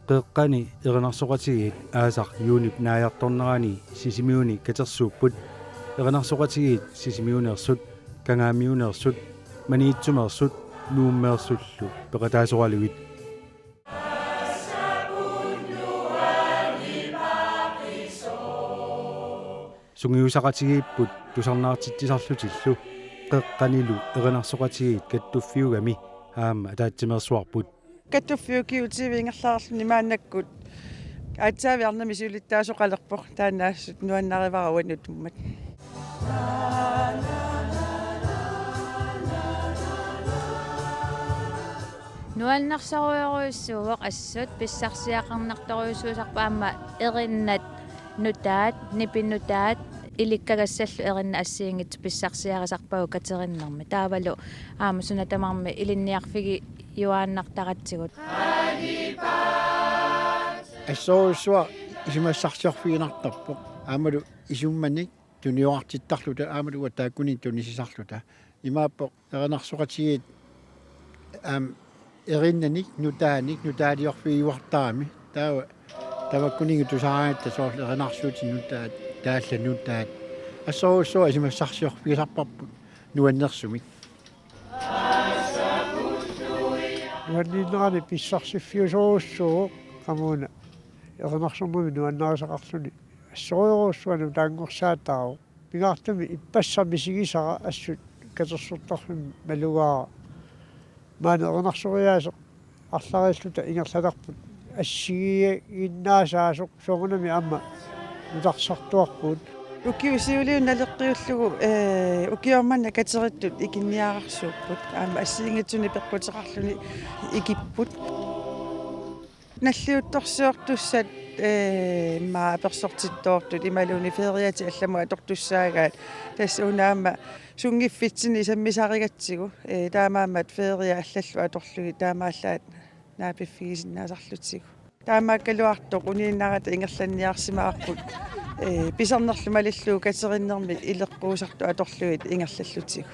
qeqqani erinarsoqatigit aasaq yuunip naajartornerani sisimiuni katersuupput erinarsoqatigit sisimiuneersut kangaamiuneersut maniitsumeersut nuummeersullu peqataasoqaluit sungiusaqatigiipput tusarnaartittisarlutillu qeqqanilu erinarsoqatigit kattuffiugami aama ataatsimeersuarput каттуффиукиутивингерлаарсуни мааннаккут аатсаавиарнами сиулиттаасоқалерпоқ таанаассут нуаннариваруанут уммат нуаннарсаруйоруйуссууоқ ассут писсарсиақарнарторуйуссуусарпа аама эриннат нутаат нипиннутаат иликкагассаллу эринна ассиингит писсарсиарисарпагу катериннэрми таавалу аама сунатамарми илинниарфиги юааннартаратсигут ассоруссуа исимассарсиорфигинартарпоқ аамалу исумманик туниоартиттарлута аамалу тааккуни тунисисарлута имааппоқ эринарсоқатигит эриннаник нутаалиорфигиуартарами таава таваккунигу тусаагаатта соорлу эринарсуути нутаат таалла нутаат ассоруссуа исимассарсиорфигисарпарпут нуаннерсумик нуаннииннерани писсарсиффиусоруссуу камуна ернарсэрмуми нуаннерисақарлуни ассоруйоруссуану таангорсаатаару пигаартами иппассами сигисара ассут катерсуртарлуми малугаа маана ернарсориаасеқ арлариллута ингерлаларпут ассигие иннаасаасоқ соорунами амма нутарсартуарпут укиусиулиу налеққиуллугу укиорманна катериттут икинниарарсууппут аама ассиингитсуни пеққутеқарлуни икиппут наллиутторсиортуссат маа аперсортиттоортут ималуни фериати алламу атортуссаагаат тасса унаама сунгиффитсини саммисаригатсигу таамаамат ферия аллаллу аторлуги таамааллаат наапиффигисиннаасарлутсигу таамааккалуартоқ унииннарата ингерланниарсимаарпут писарнерлу малиллуу катериннерми илеққуусарту аторлугит ингерлаллутсигу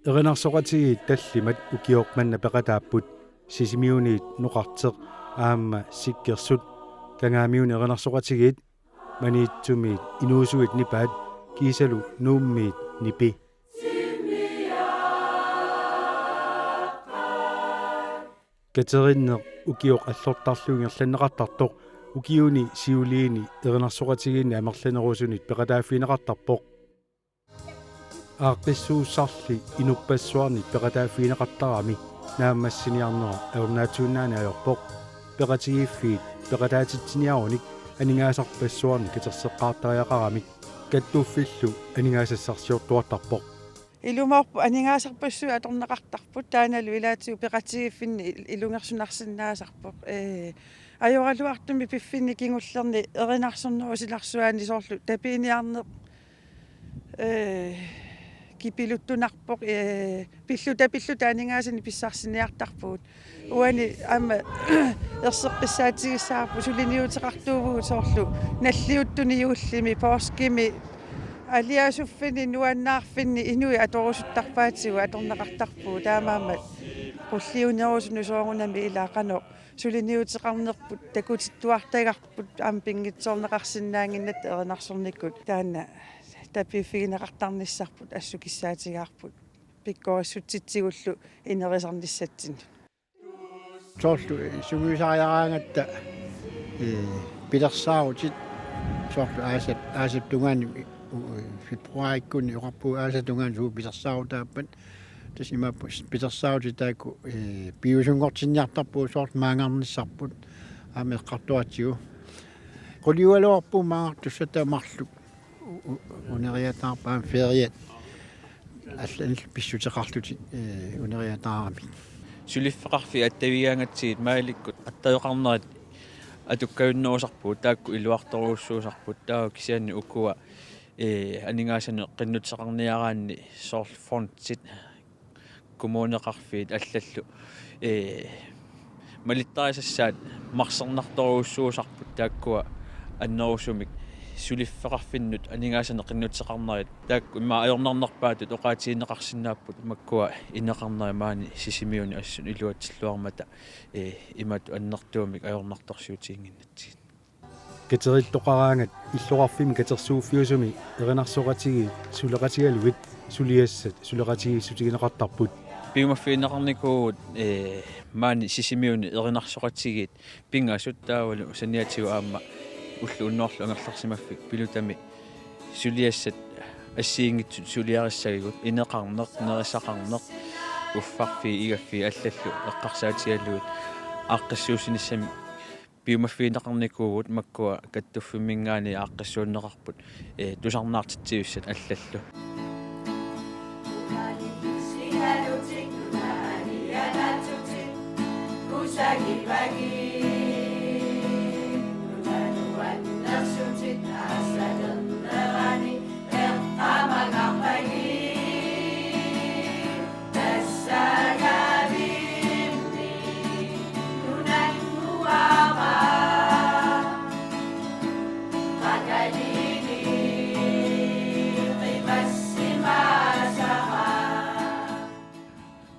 эринарсоқатигит таллимат укиоқманна пеқатааппут сисимиуниит ноқартеқ аама сиккерсут кангаамиуни эринарсоқатигит маниитсумиит инуусуит нипаат кисалу нууммиит нипи катеринне укиоқ аллортарлугиерланнеқартартоқ укиуни сиулиини эринарсоқатигиинни амерланерусунит пеқатааффинеқартарпоқ ааққиссууссарли инуппассуарни пеқатааффинеқартарами нааммассиниарнера аернаатууннаани аёрпоқ пеқатигиффиит пеқатаатитсиниаруник анингаасарпассуарни катерсеққартариақарамик каттуффиллу анингаасассарсиортуартарпоқ илумаарпу анингаасарпассуа аторнеқартарпут тааналу илаатигу пеқатигиффинни илунгерсунарсинаасарпоқ ajoralluartumi piffini kingullerni erinarsornerusиларсуаани соорлу тапиниарнеқ кипилуттунарпоқ пиллу тапиллу таанигаасани писсарсиниартарпуут уани аама ерсеққиссаатигиссаарпу сулиниутеқартуувгут соорлу наллиуттуни юуллими пооскими алиасуффини нуаннаарфинни инуи аторусуттарпаатигу аторнеқартарпуу таамаамат qulliunerusunu soorunami ilaaqanoq suliniutеқарнерпут такутиттуартагарпут аама пингитсоорнеқарсинаангиннат эринарсорниккут таана тапиффигинеқартарниссарпут ассукиссаатигаарпут пиккориссутситсигуллу инерисарниссатсин соорлу сугуисариараангатта пилерсаарутит соорлу аасат тунгаани фебруариккуни оqarpuu аасат тунгаани суу пилерсаарутааппат тасима пилерсаарути таакку пиусунгортинниартарпуу соорт маангарниссарпут аамеққартуатсигу qoliualuarpuu maangartussata marluk унериатаарпаам фериат аллан писсутеқарлути унериатаарами сулиффеқарфи аттавигаангатсигит мааликкут аттаёқарнерит атуккаюннерусарпуу таакку илуарторуuссуусарпут таа кисианни уккуа анингаасане қиннутеқарниараанни соорлу фонтсит коммунеқарфиит аллаллу малиттарисассаат марсернарторуuссуусарпут тааккуа аннерусумик сулиффеқарфиннут анингаасана қиннутеқарнаrit таакку имма ajornarnarpaatut oqaatiinneqarsinnaapпут маккуа инеқарнери маани сисимиуни ассун илуатсиллуармата имату аннартуумик ajornarторсуутиингиннатсигит катериттоқараангат иллоқарфими катерсууффиусуми эринарсоқатиги сулеқатигалугит сулиассат сулеқатигиссутигинеқартарпут пиумаффиинеқарникуут маани сисимиуни эринарсоқатигит пингаасут таавалу саниатигу аама уллу унноорлу ангерларсимаффик пилутами сулиассат ассиингитсут сулиариссагигут инеқарнеқ нерисақарнеқ уффарфи игаффи аллаллу эққарсаатигаллугит ааққиссуусиниссами пиумаффиинеқарникуугут маккуа каттуффиммингаани ааққиссууннеқарпут тусарнаартитсиуссат аллаллу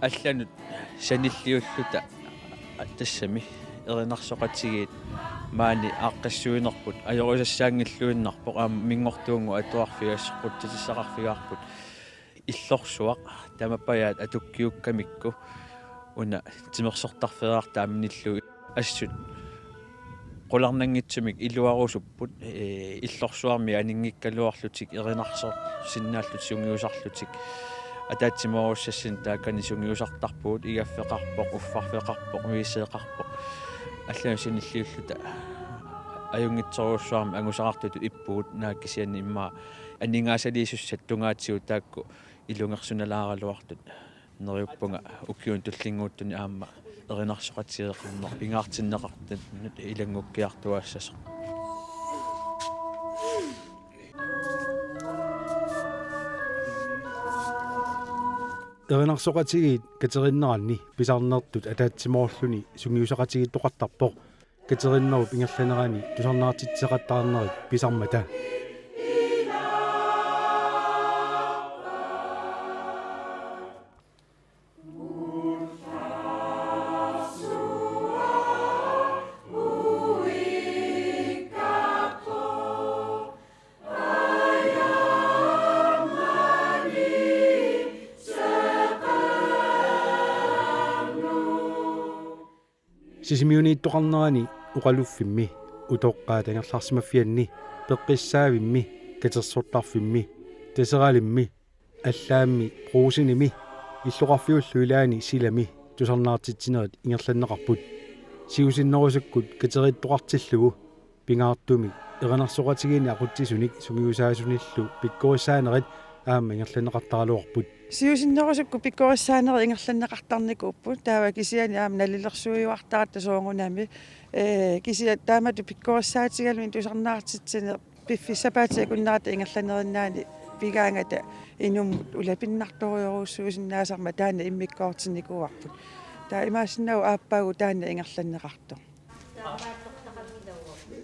алланут саниллиуллута тассами эринарсоқатигиит маани ааққиссуинерпут ajorusassaangilluinnarpoq аама мингортуунгу атуарфигассерпут тисақарфигаарпут иллорсуақ тамаппаяат атуккиуккамикку уна тимерсортарфераарта амниллуги ассут qulарнангитсумик илуарусуппут иллорсуарми анингиккалуарлутик эринарсор синнааллут сунгиусарлутик атаатсиморуссассин тааккани сунгиусартарпуут игаффеқарпоқ уффарфеқарпоқ миисеқарпоқ аллану синиллиуллута аюнгитсоруссуарми ангусақартуту иппуут нааккисиани имма анингаасалиисуссат тунгаатсиу таакку илунгерсуналааралуартут нериуппунга уккиун туллингууттуни аама эринарсоқатсиеқарнер пингаартиннеқартат илангуккиартуаассасо эринарсоқатигиит катериннеранни писарнертут атаатсимоорлуни сунгиусақатигит тоқартарпоқ катериннеру пингерланерани тусарнаартитсеқаттаарнерит писармата сисимиунииттоқарнерани уқалуффимми утоққаатангерларсимаффианни пеққиссаавимми катерсортарфимми тасералимми аллаамми проусиними иллоқарфиуллуилаани силами тусарнаартитсинерит ингерланнеқарпут сиусиннерусуккут катериттоқартиллугу пингаартуми эринарсоқатигиини ақутсисуник сугиусаасуниллу пиккориссаанерит аама ингерланнеқартаралуарпут сиусиннерусукку пиккориссаанери ингерланнеқартарникууппут таава кисиани аама налилерсуиуартарат тасоонгунами кисиа таамату пиккориссаатигалми тусарнаартитсинер пиффисапаатиа куннарата ингерланериннаани пигаангата инуммут улапиннарториоруссуусиннаасарма таана иммиккоортинникуарпут таа имаасиннау ааппаагу таана ингерланнеқарто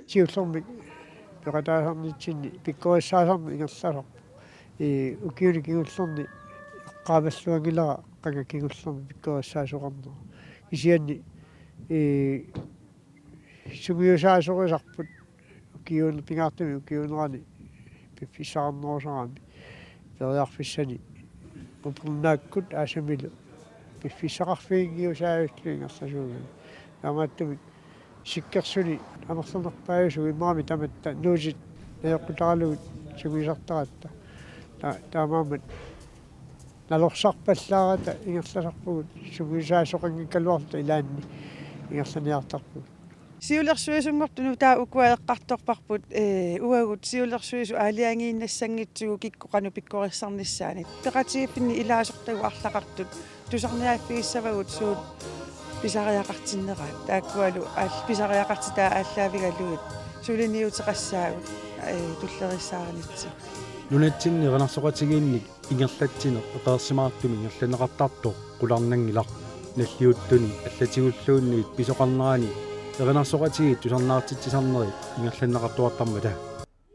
сиуллэрми пеқатаасарнитсинни пиккориссаасарми ингерласар укиуни кигуллерни qaavallуагилара qanga kigullermi pikkurissaasuqarner isianni sugiusaasurisarput ukiuun pingaartumi ukiuunerani piffissaqarnerusarami periarfissani upunnaakkut aasamilu piffissaqarfiingiusaaulluingerlasuugi amaattumi sikkersuni amerlernerpaayusu immaami tamatta nuusit najoqqutaralugut sugiusartaratta таамаамат налорсарпаллаарата ингерласарпугут сугисаасоқангиккалуарта илаанни ингерланиартарпугут сиулерсуисунгортуну таа укуаеққарторпарпут уагут сиулерсуису аалиангииннассангитсугу киккоқану пиккориссарниссаани пеқатигиппинни илаасортагу арлақартут тусарниааффигиссавагут суут писариақартиннераат тааккуалу писариақартитаа ааллаавигалугит сулиниутеқассаагут туллериссааранитси нунатсинни эринарсоқатигиинник ингерлатсинер эқерсимаартуми ингерланеқартарто қуларнангилар наллиуттуни аллатигуллуунниит писоқарнерани эринарсоқатигит тусарнаартитсисарнери ингерланеқартуартармата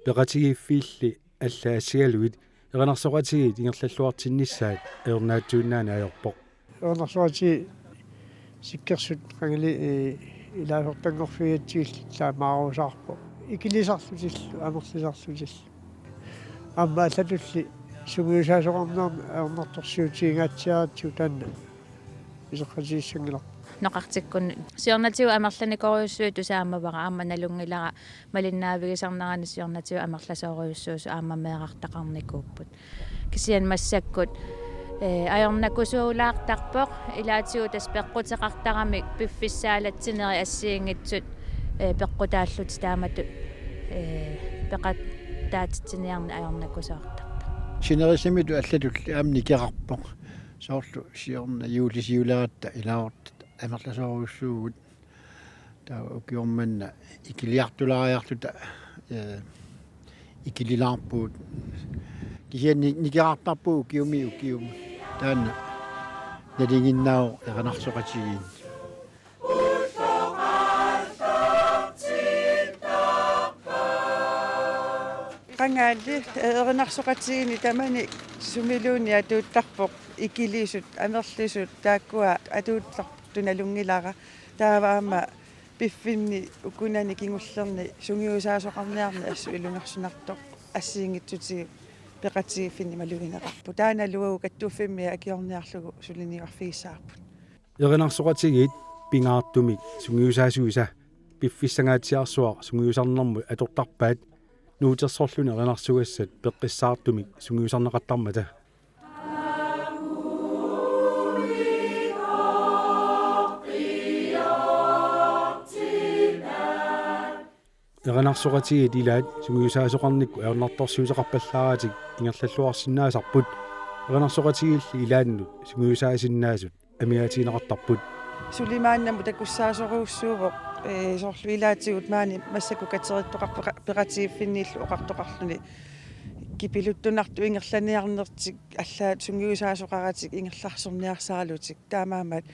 peqatigiiffiilli аллаассигалуит ернарсоqatigiit ингерллуартиннissaat ернаатсууннаана ajorpoq орнарсуати сиккерсут қагили илаасортангорфиатсиилли таамаарусаарпо икилисарлутиллу амерлисарлутиллу амма аллатулли сугуусаасоқарнаарми аернарторсиутиингаатсиаратсу таанна исеққатииссангилар noqartikkun siornatiu amerlanikoriussuut tusaamavara aamma nalungilara malinnaavigисарнарани siornatiu amerlasooriussuus aamma meeqartaqarnikuupput kisian massakkut ajornakusuulaartarpoq ilaatiu tas peqqutеқартарамик piffissaalatsineri assiingitsut peqqutaallut taamatu peqattaatitsiniarni ajornakusoortarta Sinerisimmitu аллатулли аамни керарпоқ соорлу сиорна юулисиулератта илаорт амерласооруссуугут таа укиорманна икилиартулаариарлута икилилаарпуут кисианни никеартарпуу укиум таанна налингиннао эранарсоқатигиин qangaali erinarsоqatigiini tamani sumiluni atuuttarpoq ikiliisut amerlisut taakkua atuuttarpoq tunalungilara taavaama piffinni ukunani kingullerni sungiusaasoqarniarni assu ilungersunartoq assiingitsutigi peqatigiiffinni malugineqarpu taanaluagu kattuuffimmi akiorniarlugu suliniuarfigissaarput еринарсоqatigiit pingaartumik sungiusaasuisa piffissangaatsiarsuaq sungiusarnermu atortarpaat nuutersorluni erinarsугассат peqqissaartumik sungiusarneqattarmata еринарсоqatigiit ilaat sungiusaasoqarnikku aernartorsiuseqarpallaaratik ingerlalluarsinnaasarput еринарсоqatigiilli ilaannut sungiusaasinnaassut amigaatiinеqartarput sulimaannammu takussaasoruussuuvoq soorlu ilaatigut maani massaku katerittoqarpeqa peqatigiiffinniillu oqartoqarluni kipiluttunartu ingerlaniarnertik allaat sungiusaasoqaratik ingerlarsorniarsaalutik taamaamaat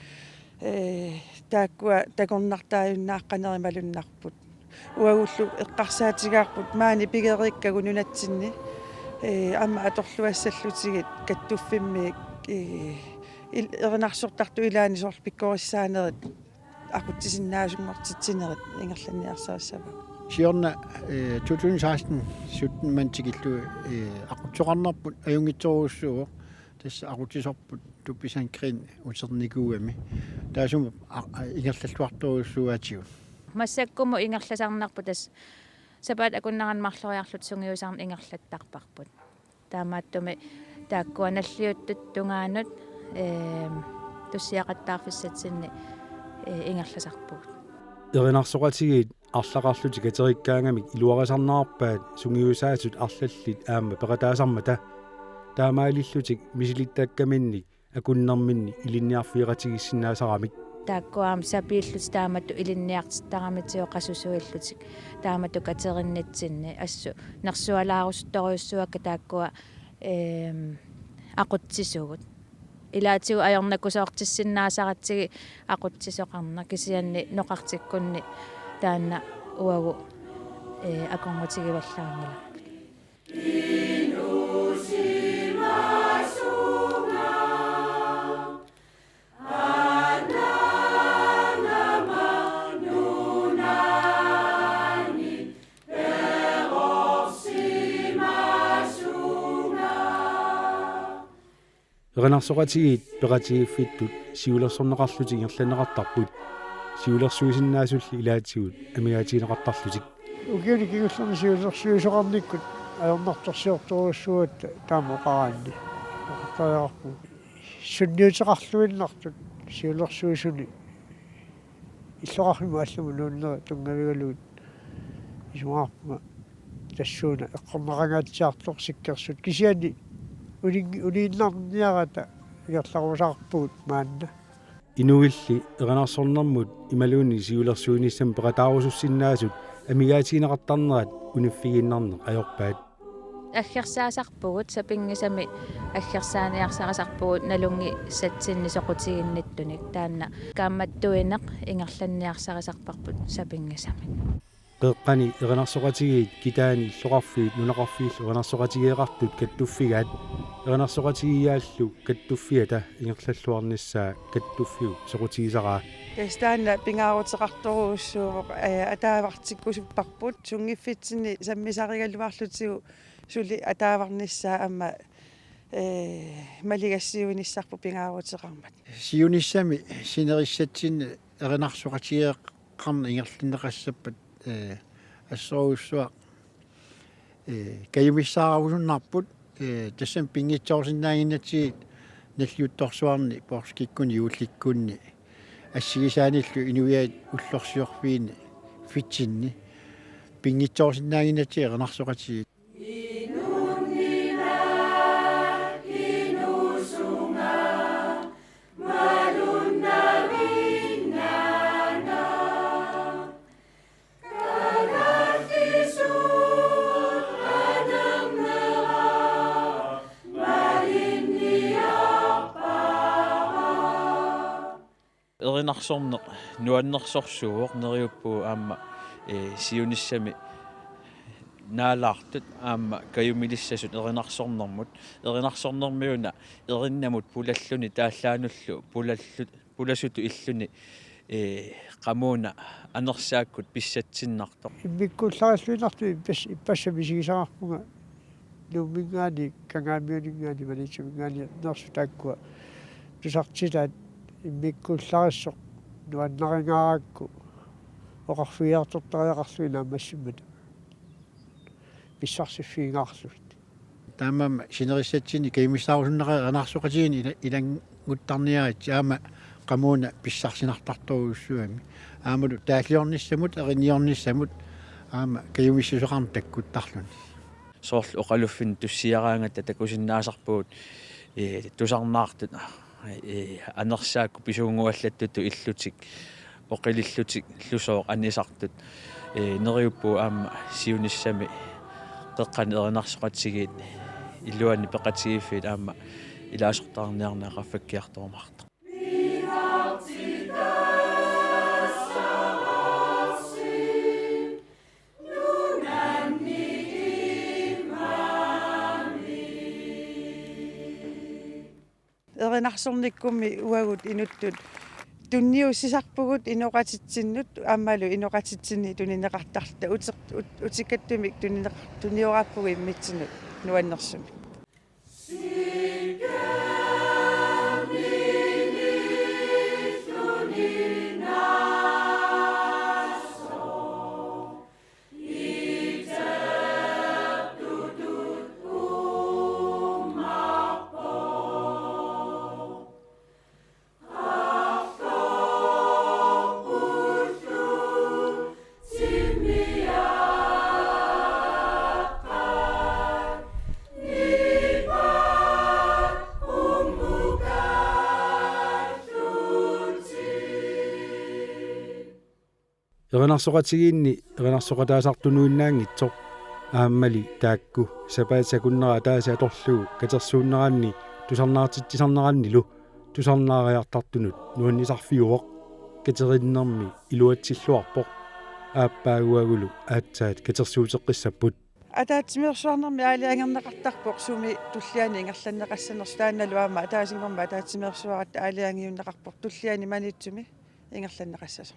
taakkua takornartaajunnaaqanerimalunnarput uagullu eqqarsaatigaarput maani pigerikkagu nunatsinni amma atorluassallutiget kattuffimmiik erinaarsortartu ilaani soorlu pikkorissaaneret aqutsisinnaasungortitsinerit ingerlaniarsaassava сиорна 2016 17 мантигиллу aqutsoqarnerput ajungitsoruussuuq тасса aqutisорпут тупписанкрин утерникууами таасума ингерллуарторуссуаатигу массаккуму ингерласаарнарпу тас сапаат акуннаранмарлориарлут сунгиусаарни ингерлаттарпарпут таамааттуми тааккуа наллиуттут тунгаанут туссиақаттаарфиссатсинни ингерласарпугут еринарсоqatigiit арлақарлути катериккаангамик илуарисарнаарпаат сунгиусаасут арлаллит аама пеқатаасармата таамаалиллутик мисилиттааккаминник акуннэрминни илинниарфииратигиссиннаасарамик тааккуаам сапииллут тааматту илинниартиттарамитио қасусуиллутик тааматту катериннитсинни ассу нерсуалаарусторуйуссуакка тааккуа aqutsisugut ilaatigu ajornakusoortissinnaasaratigi aqutsisoqarna kisianni noqartikkunni taanna uagu akongutigivallaangila еринарсоqatigiit peqatigiiffittut siulersorneqarluti ingerlaneqartarput siulersuisinnaasuulli ilaatsigут амигаатинеқартарлутик укиуни кигуллерни сиулерсуисоқарниккут аернарторсиорторуссуат таамоқараанни оқартариарпу сунниутеқарлуиннартут сиулерсуисуни иллоқарфима аллуму нууннери тунгавигалуут исуаарпума тассууна эққорнерангаатсиартлор сиккерсут кисиани улииннарниарата иерларусаарпуут маанна инуилли еринарсорнэрмут ималуунни сиулерсуиниссам пеқатаарусуссиннаасут амигаатинеқартарнерат униффигиннарне ajorpaat аггерсаасарпугут сапингисами аггерсааниарсарасарпугут налунги сатсинни соқутигинниттуник таанна каамматтуинеқ ингерланниарсарисарпарпут сапингисами qeqqani eqanarsoqatigiit kitaani illoqarfiit nunaqarfiillu eqanarsoqatigeeqartut kattuffigaat eqanarsoqatigiaallu kattuffiata ingerlalluarnissaa kattuffiu soqutigisaqaa Kestaanna pingaaruteqartoruussuuq ataavartikkusupparput sungiffitsini sammisarigalluarlutigu suli ataavarnissaa amma maligassiunissarpu pingaaruteqarmat siunissami sinerissatsin eqanarsoqatigeeqqarna ingerlinneqassappat ассоруссуа каюмиссааравусуннарпут тассам пингитсоорсинаагиннатсигит наллиутторсуарни порскиккуни юулликкунни ассигисааниллу инуиаат уллорсиорфиини фитсинни пингитсоорсинаагиннатсиг эқанарсоқатигит erinarsорneq nuannersorsuuq neriuppu aamma siunissami naalaartut aamma kayumilissasut erinarsornermut erinarsornermiuna erinnamut pulalluni taallaanullu pulasutu illuni qamuuna anersaakkut pissatsinnartoq иммиккууллараллуинарту иппассами сигисарарпунга нуммингаани кангаамиунингаани маличумингаани нерсу тааккуа тусартилаат иммиккууллариссоқ нуаннарингараакку оқарфиартортариақарлуина массиммата писсарсиффиингаарлут таамаама синериссатсини каюмиссаарусуннера анаарсоқатигини илангуттарниарит аама qamuna pissarsinartartoruussuami aamalu taаллиорниссамут эриниорниссамут аама каюмиссусеқарн таккуттарлуни soorlu oqaluffin tussiaraangata takusиннаасарпуут тусарнаартут анерсаакку писуунгуаллаттуту иллутик оқилиллутик лусоо анисартут нериуппу аама сиуниссами qeqqani erinarsoqatigit илуани пеқатигиффит аама илаасортаарниарнаа qaffakkiartorumarta erinarsорниккуми уагут инуттут тунниуссисарпугут иноqatitsinnut аамалу иноqatitsini тунинеқартарта утиккаттумик туниораппуги иммитсинут нуаннерсуми erinarsоqatigiinni erinarsоqataasartunuinnaangitsoq aammali taakku sapaatakunnera taasa atorlugu katersuunneranni tusarnaartitsisarnerannilu tusarnaariartartunut nuannisarfiuoq kateriinnermi iluatsilluarpoq aappaaguagulu aatsaat katersuuteqqissapput атаатсимиерсуарнэрми аалиангернеқартарпоқ суми туллиани ингерланнеқассанерс таанналуама атаасингорма атаатсимиерсуарат аалиангиуннеқарпоқ туллиани манитсуми ингерланнеқассасо